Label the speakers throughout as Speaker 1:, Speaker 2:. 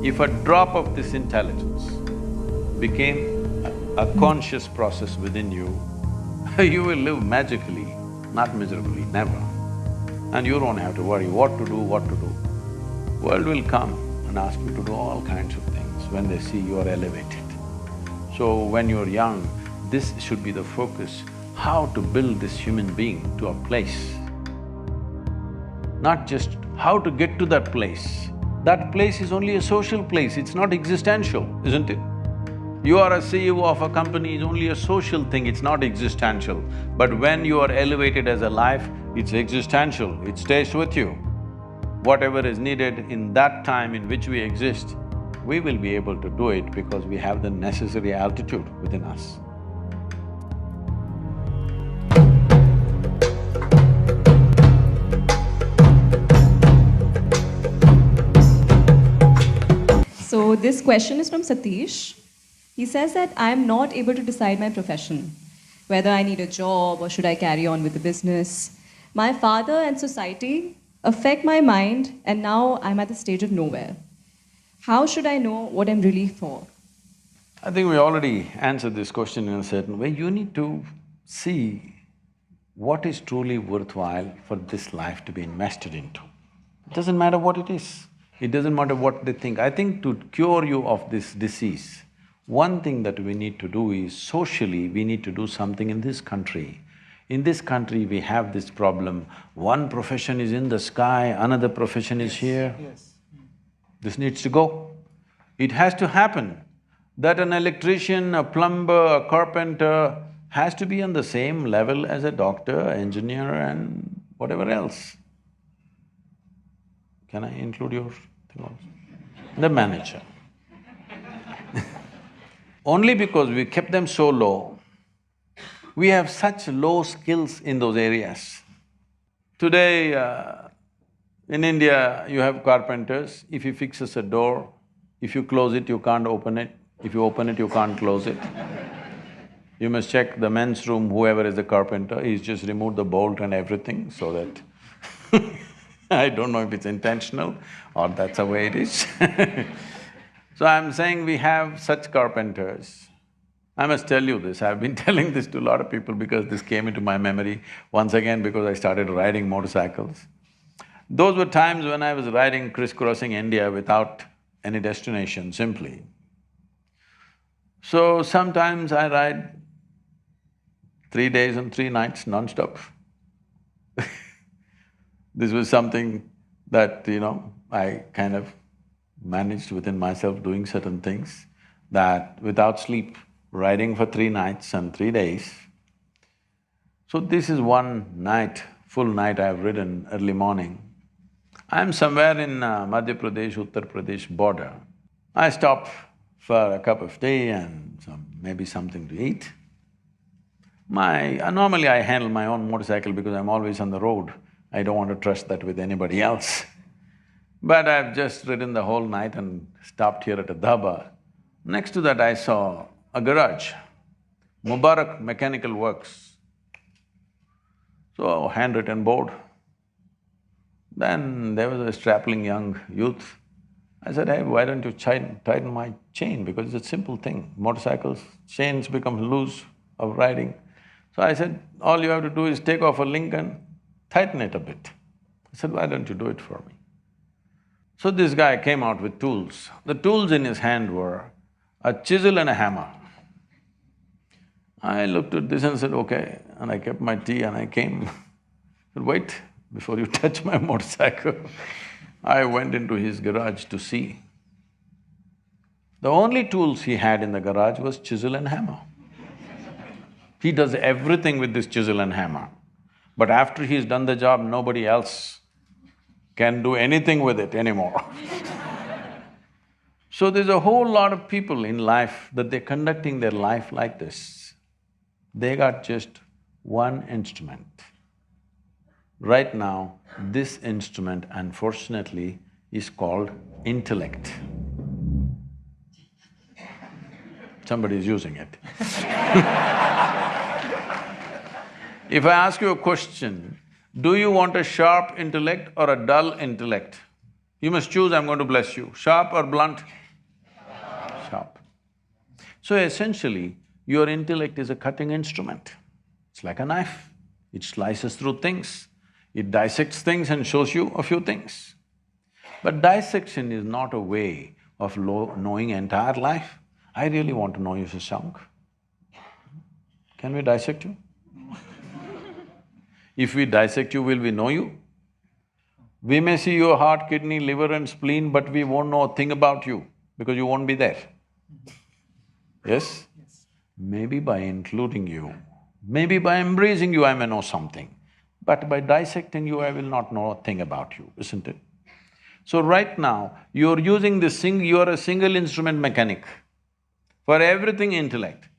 Speaker 1: If a drop of this intelligence became a conscious process within you, you will live magically, not miserably, never. And you don't have to worry what to do, what to do. World will come and ask you to do all kinds of things when they see you are elevated. So when you're young, this should be the focus, how to build this human being to a place. Not just how to get to that place. That place is only a social place, it's not existential, isn't it? You are a CEO of a company, it's only a social thing, it's not existential. But when you are elevated as a life, it's existential, it stays with you. Whatever is needed in that time in which we exist, we will be able to do it because we have the necessary altitude within us.
Speaker 2: So this question is from Satish. He says that I am not able to decide my profession, whether I need a job or should I carry on with the business. My father and society affect my mind, and now I'm at the stage of nowhere. How should I know what I'm really for?
Speaker 1: I think we already answered this question in a certain way. You need to see what is truly worthwhile for this life to be invested into. It doesn't matter what it is, it doesn't matter what they think. I think to cure you of this disease, one thing that we need to do is, socially, we need to do something in this country. In this country, we have this problem, one profession is in the sky, another profession is here.
Speaker 3: Yes.
Speaker 1: This needs to go. It has to happen that an electrician, a plumber, a carpenter has to be on the same level as a doctor, engineer and whatever else. Can I include your thing also? The manager. Only because we kept them so low, we have such low skills in those areas. Today, in India, you have carpenters. If he fixes a door, if you close it, you can't open it. If you open it, you can't close it. You must check the men's room, whoever is the carpenter, he's just removed the bolt and everything so that I don't know if it's intentional or that's the way it is. So I'm saying we have such carpenters. I must tell you this, I've been telling this to a lot of people because this came into my memory once again because I started riding motorcycles. Those were times when I was riding, crisscrossing India without any destination, simply. So sometimes I ride 3 days and 3 nights non-stop. This was something that, I kind of managed within myself doing certain things, that without sleep, riding for 3 nights and 3 days. So this is one night, full night I've ridden early morning. I'm somewhere in Madhya Pradesh, Uttar Pradesh border. I stop for a cup of tea and maybe something to eat. Normally I handle my own motorcycle because I'm always on the road. I don't want to trust that with anybody else. But I've just ridden the whole night and stopped here at a dhaba. Next to that I saw a garage, Mubarak Mechanical Works. So, handwritten board. Then there was a strapping young youth. I said, hey, why don't you tighten my chain, because it's a simple thing. Motorcycles, chains become loose of riding. So I said, all you have to do is take off a link and tighten it a bit. I said, why don't you do it for me? So this guy came out with tools. The tools in his hand were a chisel and a hammer. I looked at this and said, okay, and I kept my tea and I came. I said, wait, before you touch my motorcycle. I went into his garage to see. The only tools he had in the garage was chisel and hammer. He does everything with this chisel and hammer. But after he's done the job, nobody else can do anything with it anymore. So there's a whole lot of people in life that they're conducting their life like this. They got just one instrument. Right now, this instrument, unfortunately, is called intellect. Somebody is using it. If I ask you a question, do you want a sharp intellect or a dull intellect? You must choose, I'm going to bless you. Sharp or blunt? Sharp. So essentially, your intellect is a cutting instrument. It's like a knife. It slices through things. It dissects things and shows you a few things. But dissection is not a way of knowing entire life. I really want to know you, Shashank. Can we dissect you? If we dissect you, will we know you? We may see your heart, kidney, liver and spleen, but we won't know a thing about you because you won't be there. Yes? Maybe by including you, maybe by embracing you, I may know something. But by dissecting you, I will not know a thing about you, isn't it? So right now, you're using this you're a single instrument mechanic. For everything intellect,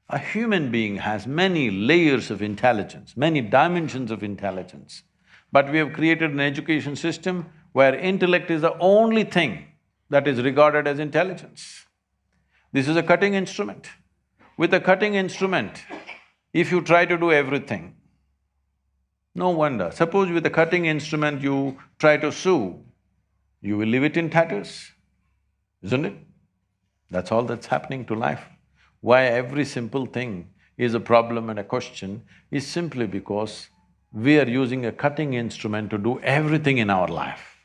Speaker 1: a human being has many layers of intelligence, many dimensions of intelligence. But we have created an education system where intellect is the only thing that is regarded as intelligence. This is a cutting instrument. With a cutting instrument, if you try to do everything, no wonder. Suppose with a cutting instrument you try to sew, you will leave it in tatters, isn't it? That's all that's happening to life. Why every simple thing is a problem and a question is simply because we are using a cutting instrument to do everything in our life.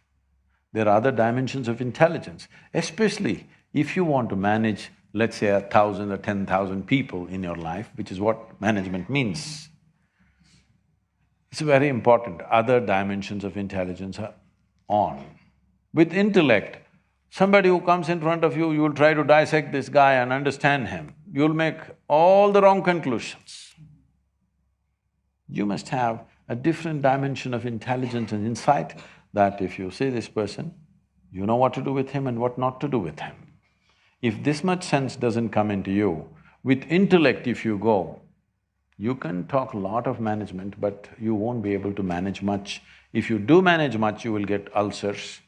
Speaker 1: There are other dimensions of intelligence, especially if you want to manage, let's say, 1,000 or 10,000 people in your life, which is what management means. It's very important, other dimensions of intelligence are on. With intellect, somebody who comes in front of you, you will try to dissect this guy and understand him, you'll make all the wrong conclusions. You must have a different dimension of intelligence and insight that if you see this person, you know what to do with him and what not to do with him. If this much sense doesn't come into you, with intellect if you go, you can talk a lot of management, but you won't be able to manage much. If you do manage much, you will get ulcers.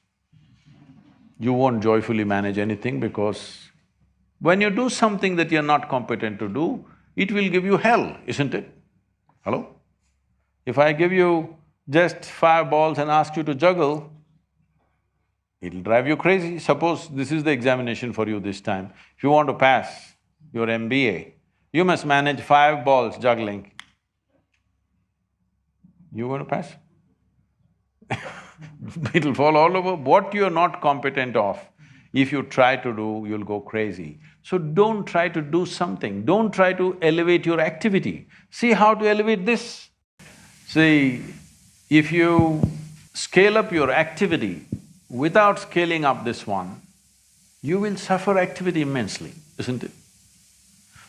Speaker 1: You won't joyfully manage anything because when you do something that you're not competent to do, it will give you hell, isn't it? Hello? If I give you just 5 balls and ask you to juggle, it'll drive you crazy. Suppose this is the examination for you this time. If you want to pass your MBA, you must manage 5 balls juggling. You going to pass? It'll fall all over. What you're not competent of, if you try to do, you'll go crazy. So don't try to do something, don't try to elevate your activity. See how to elevate this. See, if you scale up your activity without scaling up this one, you will suffer activity immensely, isn't it?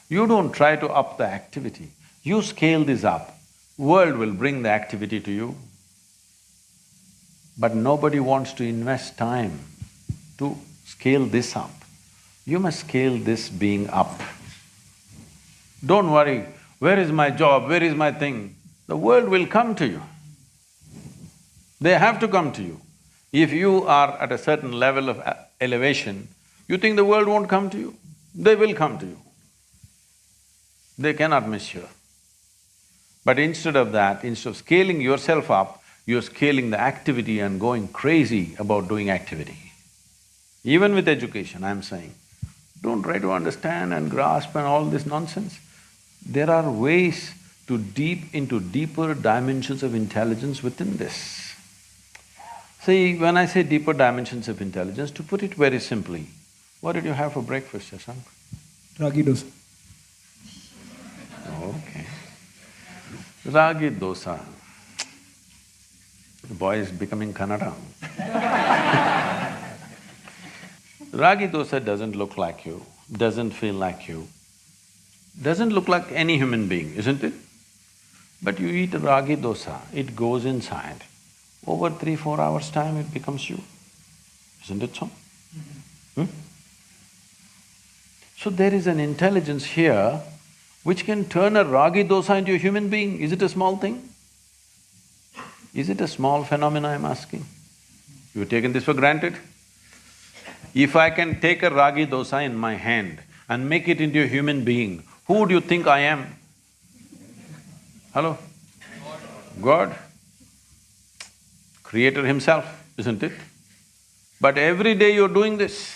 Speaker 1: You don't try to up the activity, you scale this up, world will bring the activity to you. But nobody wants to invest time to scale this up. You must scale this being up. Don't worry, where is my job, where is my thing? The world will come to you. They have to come to you. If you are at a certain level of elevation, you think the world won't come to you? They will come to you. They cannot miss you. But instead of that, instead of scaling yourself up, you're scaling the activity and going crazy about doing activity. Even with education, I'm saying, don't try to understand and grasp and all this nonsense. There are ways to into deeper dimensions of intelligence within this. See, when I say deeper dimensions of intelligence, to put it very simply, what did you have for breakfast, Shashank?
Speaker 3: Ragi dosa.
Speaker 1: Okay. Ragi dosa. The boy is becoming Kannada. Ragi dosa doesn't look like you, doesn't feel like you, doesn't look like any human being, isn't it? But you eat ragi dosa, it goes inside. Over 3-4 hours' time, it becomes you. Isn't it so? So there is an intelligence here which can turn a ragi dosa into a human being. Is it a small thing? Is it a small phenomena, I'm asking? You've taken this for granted? If I can take a ragi dosa in my hand and make it into a human being, who do you think I am? Hello? God. Creator himself, isn't it? But every day you're doing this,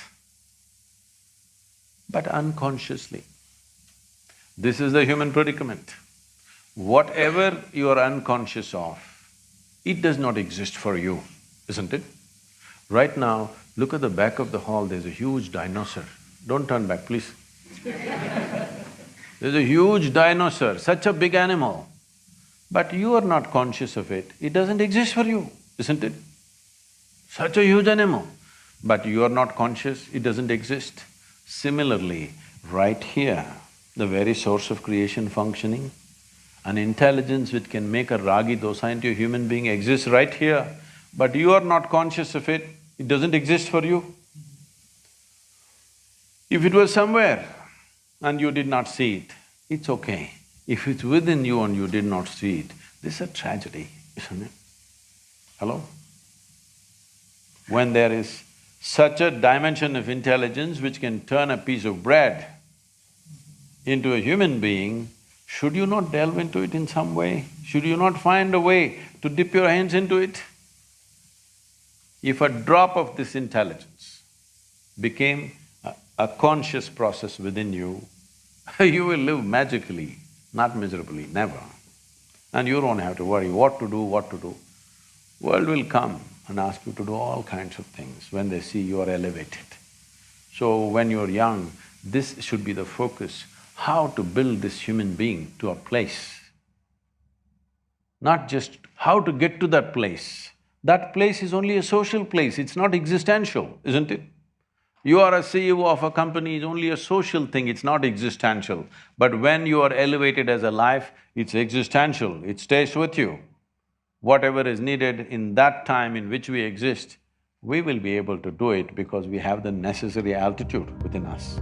Speaker 1: but unconsciously. This is the human predicament. Whatever you are unconscious of, it does not exist for you, isn't it? Right now, look at the back of the hall, there's a huge dinosaur. Don't turn back, please. There's a huge dinosaur, such a big animal. But you are not conscious of it, it doesn't exist for you, isn't it? Such a huge animal, but you are not conscious, it doesn't exist. Similarly, right here, the very source of creation functioning, an intelligence which can make a ragi dosa into a human being exists right here, but you are not conscious of it, it doesn't exist for you. If it was somewhere and you did not see it, it's okay. If it's within you and you did not see it, this is a tragedy, isn't it? Hello? When there is such a dimension of intelligence which can turn a piece of bread into a human being, should you not delve into it in some way? Should you not find a way to dip your hands into it? If a drop of this intelligence became a conscious process within you, you will live magically, not miserably, never. And you don't have to worry what to do, what to do. World will come and ask you to do all kinds of things when they see you are elevated. So when you're young, this should be the focus, how to build this human being to a place. Not just how to get to that place. That place is only a social place, it's not existential, isn't it? You are a CEO of a company, it's only a social thing, it's not existential. But when you are elevated as a life, it's existential, it stays with you. Whatever is needed in that time in which we exist, we will be able to do it because we have the necessary altitude within us.